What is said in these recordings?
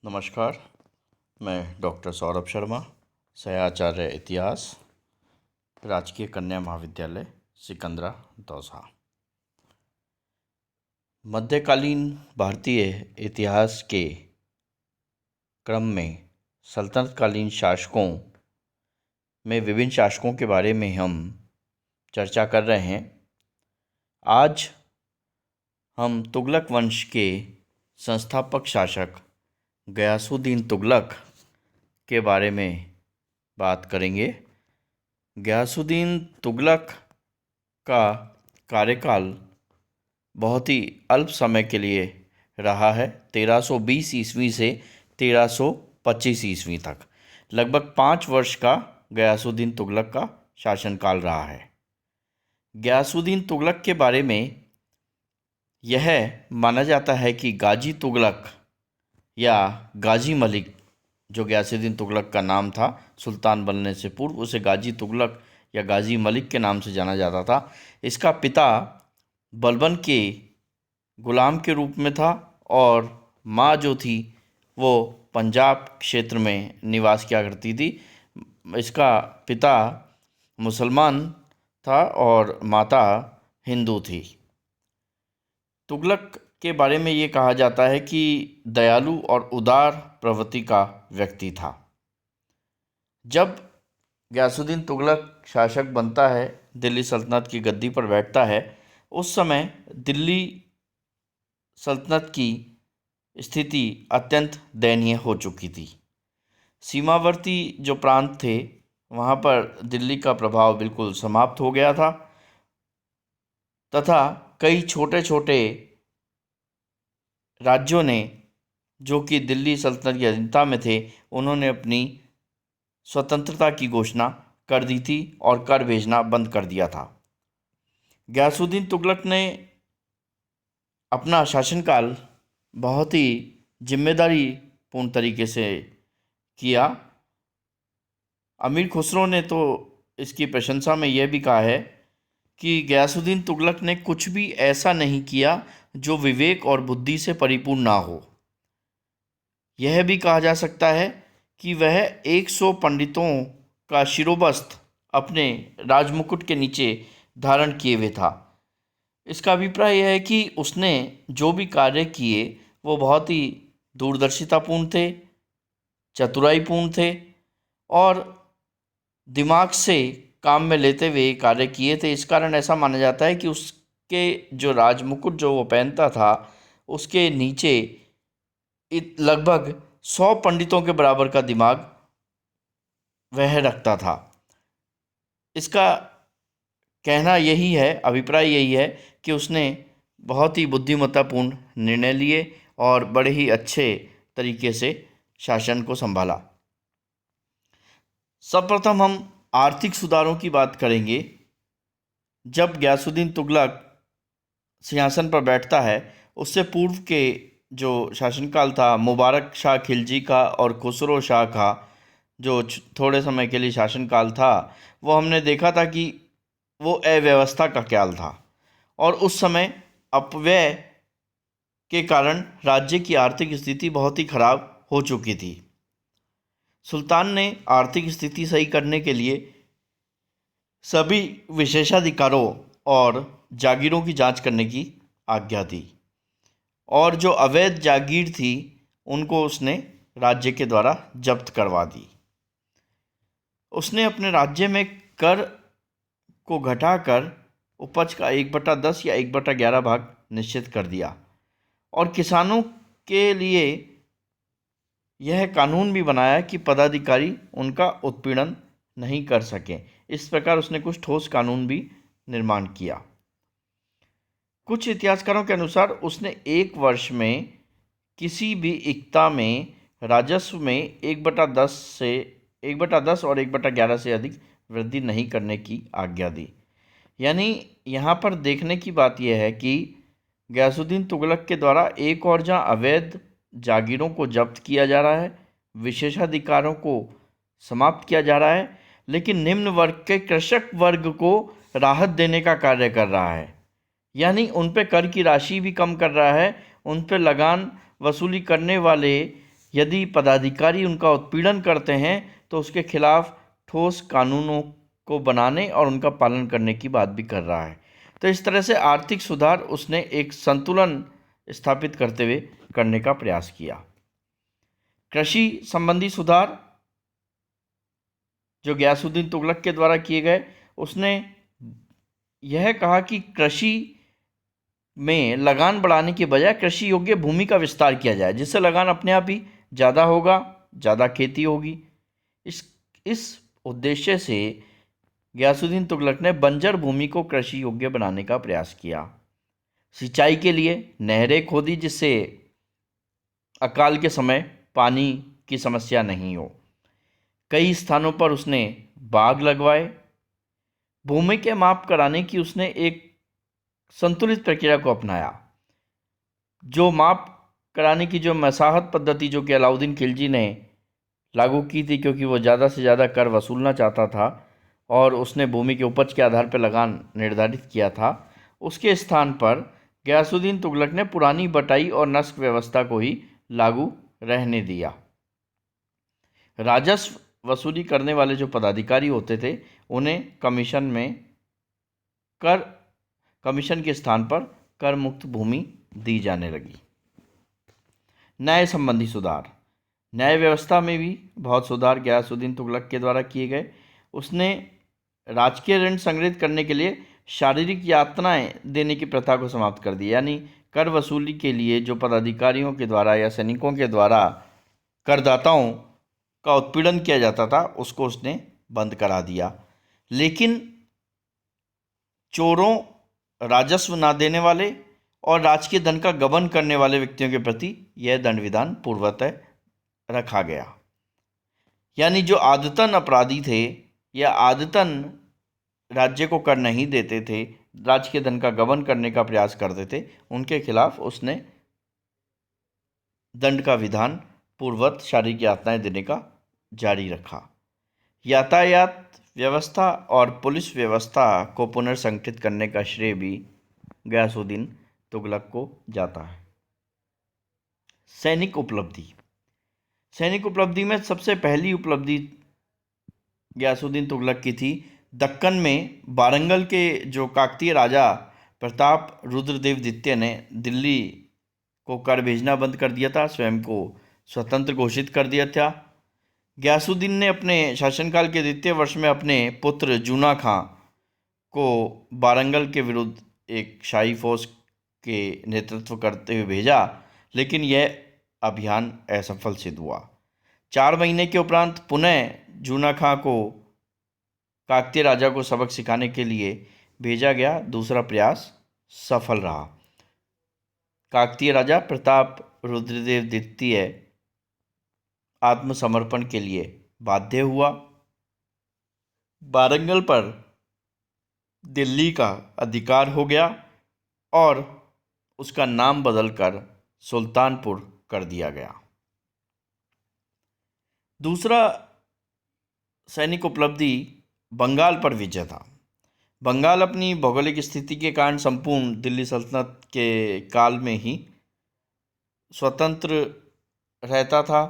नमस्कार। मैं डॉक्टर सौरभ शर्मा, सहआचार्य इतिहास, राजकीय कन्या महाविद्यालय सिकंदरा दौसा। मध्यकालीन भारतीय इतिहास के क्रम में सल्तनतकालीन शासकों में विभिन्न शासकों के बारे में हम चर्चा कर रहे हैं। आज हम तुगलक वंश के संस्थापक शासक गयासुद्दीन तुगलक के बारे में बात करेंगे। गयासुद्दीन तुगलक का कार्यकाल बहुत ही अल्प समय के लिए रहा है, 1320 ईस्वी से 1325 ईस्वी तक। लगभग 5 वर्ष का गयासुद्दीन तुगलक का शासनकाल रहा है। गयासुद्दीन तुगलक के बारे में यह माना जाता है कि गाजी तुगलक या गाजी मलिक, जो गयासुद्दीन तुगलक का नाम था, सुल्तान बनने से पूर्व उसे गाजी तुगलक या गाजी मलिक के नाम से जाना जाता था। इसका पिता बलबन के गुलाम के रूप में था और माँ जो थी वो पंजाब क्षेत्र में निवास किया करती थी। इसका पिता मुसलमान था और माता हिंदू थी। तुगलक के बारे में ये कहा जाता है कि दयालु और उदार प्रवृत्ति का व्यक्ति था। जब गयासुद्दीन तुगलक शासक बनता है, दिल्ली सल्तनत की गद्दी पर बैठता है, उस समय दिल्ली सल्तनत की स्थिति अत्यंत दयनीय हो चुकी थी। सीमावर्ती जो प्रांत थे वहाँ पर दिल्ली का प्रभाव बिल्कुल समाप्त हो गया था तथा कई छोटे छोटे राज्यों ने, जो कि दिल्ली सल्तनत की अधीनता में थे, उन्होंने अपनी स्वतंत्रता की घोषणा कर दी थी और कर भेजना बंद कर दिया था। गयासुद्दीन तुगलक ने अपना शासनकाल बहुत ही जिम्मेदारी पूर्ण तरीके से किया। अमीर खुसरो ने तो इसकी प्रशंसा में यह भी कहा है कि गयासुद्दीन तुगलक ने कुछ भी ऐसा नहीं किया जो विवेक और बुद्धि से परिपूर्ण ना हो। यह भी कहा जा सकता है कि वह 100 पंडितों का शिरोवस्त्र अपने राजमुकुट के नीचे धारण किए हुए था। इसका अभिप्राय यह है कि उसने जो भी कार्य किए वो बहुत ही दूरदर्शितापूर्ण थे, चतुराईपूर्ण थे और दिमाग से काम में लेते हुए कार्य किए थे। इस कारण ऐसा माना जाता है कि उसके जो राजमुकुट जो वो पहनता था, उसके नीचे लगभग 100 पंडितों के बराबर का दिमाग वह रखता था। इसका कहना यही है, अभिप्राय यही है कि उसने बहुत ही बुद्धिमत्तापूर्ण निर्णय लिए और बड़े ही अच्छे तरीके से शासन को संभाला। सर्वप्रथम हम आर्थिक सुधारों की बात करेंगे। जब गयासुद्दीन तुगलक सिंहासन पर बैठता है, उससे पूर्व के जो शासनकाल था मुबारक शाह खिलजी का और खुसरो शाह का, जो थोड़े समय के लिए शासनकाल था, वो हमने देखा था कि वो अव्यवस्था का काल था और उस समय अपव्यय के कारण राज्य की आर्थिक स्थिति बहुत ही खराब हो चुकी थी। सुल्तान ने आर्थिक स्थिति सही करने के लिए सभी विशेषाधिकारों और जागीरों की जांच करने की आज्ञा दी और जो अवैध जागीर थी उनको उसने राज्य के द्वारा जब्त करवा दी। उसने अपने राज्य में कर को घटाकर उपज का 1/10 या 1/11 भाग निश्चित कर दिया और किसानों के लिए यह कानून भी बनाया कि पदाधिकारी उनका उत्पीड़न नहीं कर सकें। इस प्रकार उसने कुछ ठोस कानून भी निर्माण किया। कुछ इतिहासकारों के अनुसार उसने एक वर्ष में किसी भी इक्ता में राजस्व में 1/10 और 1/11 से अधिक वृद्धि नहीं करने की आज्ञा दी। यानी यहाँ पर देखने की बात यह है कि गयासुद्दीन तुगलक के द्वारा एक और जहाँ अवैध जागीरों को जब्त किया जा रहा है, विशेषाधिकारों को समाप्त किया जा रहा है, लेकिन निम्न वर्ग के कृषक वर्ग को राहत देने का कार्य कर रहा है। यानी उन पे कर की राशि भी कम कर रहा है, उन पे लगान वसूली करने वाले यदि पदाधिकारी उनका उत्पीड़न करते हैं तो उसके खिलाफ ठोस कानूनों को बनाने और उनका पालन करने की बात भी कर रहा है। तो इस तरह से आर्थिक सुधार उसने एक संतुलन स्थापित करते हुए करने का प्रयास किया। कृषि संबंधी सुधार जो गयासुद्दीन तुगलक के द्वारा किए गए, उसने यह कहा कि कृषि में लगान बढ़ाने की बजाय कृषि योग्य भूमि का विस्तार किया जाए, जिससे लगान अपने आप ही ज़्यादा होगा, ज़्यादा खेती होगी। इस उद्देश्य से गयासुद्दीन तुगलक ने बंजर भूमि को कृषि योग्य बनाने का प्रयास किया। सिंचाई के लिए नहरें खोदी, जिससे अकाल के समय पानी की समस्या नहीं हो। कई स्थानों पर उसने बाग लगवाए। भूमि के माप कराने की उसने एक संतुलित प्रक्रिया को अपनाया। जो माप कराने की जो मसाहत पद्धति जो कि अलाउद्दीन खिलजी ने लागू की थी, क्योंकि वो ज़्यादा से ज़्यादा कर वसूलना चाहता था और उसने भूमि के उपज के आधार पर लगान निर्धारित किया था, उसके स्थान पर गयासुद्दीन तुगलक ने पुरानी बटाई और नस्क व्यवस्था को ही लागू रहने दिया। राजस्व वसूली करने वाले जो पदाधिकारी होते थे, उन्हें कमीशन के स्थान पर कर मुक्त भूमि दी जाने लगी। न्याय संबंधी सुधार। न्याय व्यवस्था में भी बहुत सुधार गयासुद्दीन तुगलक के द्वारा किए गए। उसने राजकीय ऋण संग्रहित करने के लिए शारीरिक यातनाएं देने की प्रथा को समाप्त कर दी। यानी कर वसूली के लिए जो पदाधिकारियों के द्वारा या सैनिकों के द्वारा करदाताओं का उत्पीड़न किया जाता था, उसको उसने बंद करा दिया। लेकिन चोरों, राजस्व ना देने वाले और राजकीय धन का गबन करने वाले व्यक्तियों के प्रति यह दंड विधान पूर्वतः रखा गया। यानी जो आदतन अपराधी थे या आदतन राज्य को कर नहीं देते थे, राजकीय धन का गबन करने का प्रयास करते थे, उनके खिलाफ उसने दंड का विधान पूर्वत शारीरिक यातनाएं देने का जारी रखा। यातायात व्यवस्था और पुलिस व्यवस्था को पुनर्संगठित करने का श्रेय भी गयासुद्दीन तुगलक को जाता है। सैनिक उपलब्धि में सबसे पहली उपलब्धि गयासुद्दीन तुगलक की थी। दक्कन में वारंगल के जो काकतीय राजा प्रताप रुद्रदेव द्वितीय ने दिल्ली को कर भेजना बंद कर दिया था, स्वयं को स्वतंत्र घोषित कर दिया था। गयासुद्दीन ने अपने शासनकाल के द्वितीय वर्ष में अपने पुत्र जूना खां को वारंगल के विरुद्ध एक शाही फौज के नेतृत्व करते हुए भेजा, लेकिन यह अभियान असफल सिद्ध हुआ। 4 महीने के उपरांत पुनः जूना खां को काकतीय राजा को सबक सिखाने के लिए भेजा गया। दूसरा प्रयास सफल रहा। काकतीय राजा प्रताप रुद्रदेव द्वितीय आत्मसमर्पण के लिए बाध्य हुआ। वारंगल पर दिल्ली का अधिकार हो गया और उसका नाम बदलकर सुल्तानपुर कर दिया गया। दूसरा सैनिक उपलब्धि बंगाल पर विजय था। बंगाल अपनी भौगोलिक स्थिति के कारण संपूर्ण दिल्ली सल्तनत के काल में ही स्वतंत्र रहता था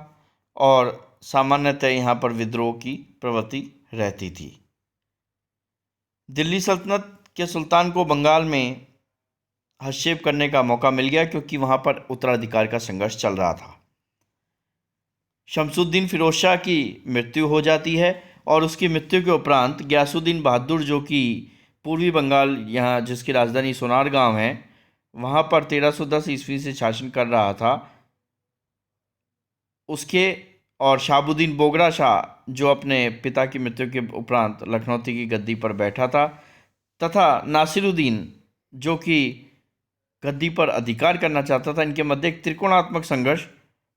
और सामान्यतः यहाँ पर विद्रोह की प्रवृत्ति रहती थी। दिल्ली सल्तनत के सुल्तान को बंगाल में हस्तक्षेप करने का मौका मिल गया, क्योंकि वहाँ पर उत्तराधिकार का संघर्ष चल रहा था। शमसुद्दीन फिरोज शाह की मृत्यु हो जाती है और उसकी मृत्यु के उपरांत गयासुद्दीन बहादुर, जो कि पूर्वी बंगाल, यहाँ जिसकी राजधानी सोनारगांव है, वहाँ पर 1310 ईस्वी से शासन कर रहा था, उसके और शहाबुद्दीन बोगरा शाह, जो अपने पिता की मृत्यु के उपरांत लखनौती की गद्दी पर बैठा था, तथा नासिरुद्दीन, जो कि गद्दी पर अधिकार करना चाहता था, इनके मध्य एक त्रिकोणात्मक संघर्ष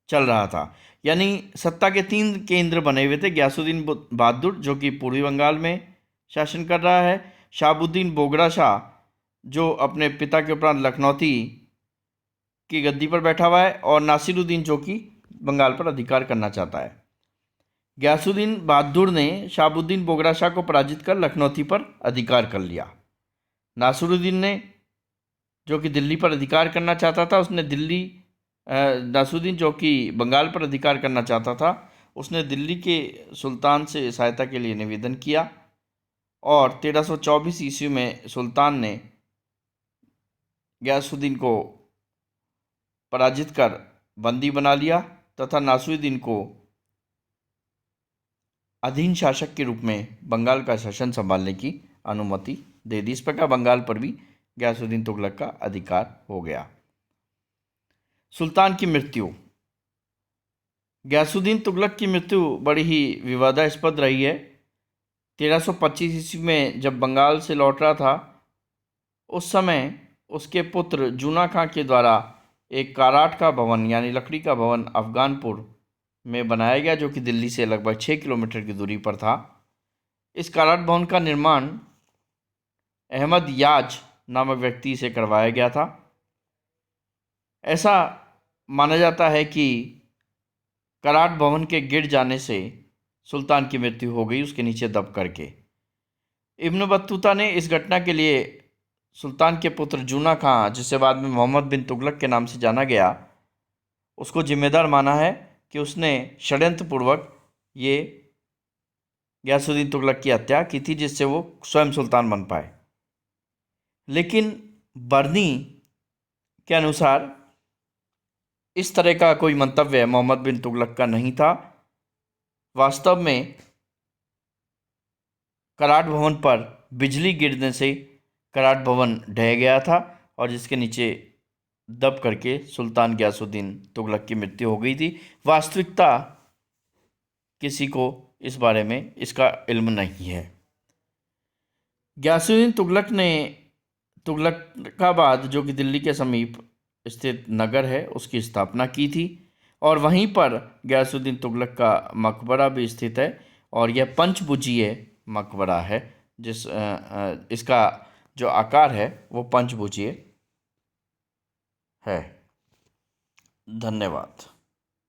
चल रहा था। यानी सत्ता के 3 केंद्र बने हुए थे। गयासुद्दीन बहादुर, जो कि पूर्वी बंगाल में शासन कर रहा है, शहाबुद्दीन बोगरा शाह, जो अपने पिता के उपरांत लखनौती की गद्दी पर बैठा हुआ है, और नासिरुद्दीन, जो कि बंगाल पर अधिकार करना चाहता है। गयासुद्दीन बहादुर ने शहाबुद्दीन बोगरा शाह को पराजित कर लखनौती पर अधिकार कर लिया। नासिरुद्दीन ने, जो कि दिल्ली पर अधिकार करना चाहता था, उसने दिल्ली नासुद्दीन जो कि बंगाल पर अधिकार करना चाहता था, उसने दिल्ली के सुल्तान से सहायता के लिए निवेदन किया और 1324 ईस्वी में सुल्तान ने गयासुद्दीन को पराजित कर बंदी बना लिया तथा नासुद्दीन को अधीन शासक के रूप में बंगाल का शासन संभालने की अनुमति दे दी। इस प्रकार बंगाल पर भी गयासुद्दीन तुगलक का अधिकार हो गया। सुल्तान की मृत्यु। गयासुद्दीन तुगलक की मृत्यु बड़ी ही विवादास्पद रही है। 1325 ईस्वी में जब बंगाल से लौट रहा था, उस समय उसके पुत्र जूना खां के द्वारा एक काराट का भवन यानी लकड़ी का भवन अफगानपुर में बनाया गया, जो कि दिल्ली से लगभग 6 किलोमीटर की दूरी पर था। इस काराट भवन का निर्माण अहमद याज नामक व्यक्ति से करवाया गया था। ऐसा माना जाता है कि कराट भवन के गिर जाने से सुल्तान की मृत्यु हो गई, उसके नीचे दब करके। इब्न बतूता ने इस घटना के लिए सुल्तान के पुत्र जूना खां, जिसे बाद में मोहम्मद बिन तुगलक के नाम से जाना गया, उसको जिम्मेदार माना है कि उसने षड्यंत्रपूर्वक ये गयासुद्दीन तुगलक की हत्या की थी, जिससे वो स्वयं सुल्तान बन पाए। लेकिन बर्नी के अनुसार इस तरह का कोई मंतव्य मोहम्मद बिन तुगलक का नहीं था। वास्तव में कराट भवन पर बिजली गिरने से कराट भवन ढह गया था और जिसके नीचे दब करके सुल्तान गयासुद्दीन तुगलक की मृत्यु हो गई थी। वास्तविकता किसी को इस बारे में इसका इल्म नहीं है। गयासुद्दीन तुगलकाबाद, जो कि दिल्ली के समीप स्थित नगर है, उसकी स्थापना की थी और वहीं पर गयासुद्दीन तुगलक का मकबरा भी स्थित है और यह पंचभुजीय मकबरा है, इसका जो आकार है वो पंचभुजीय है। धन्यवाद।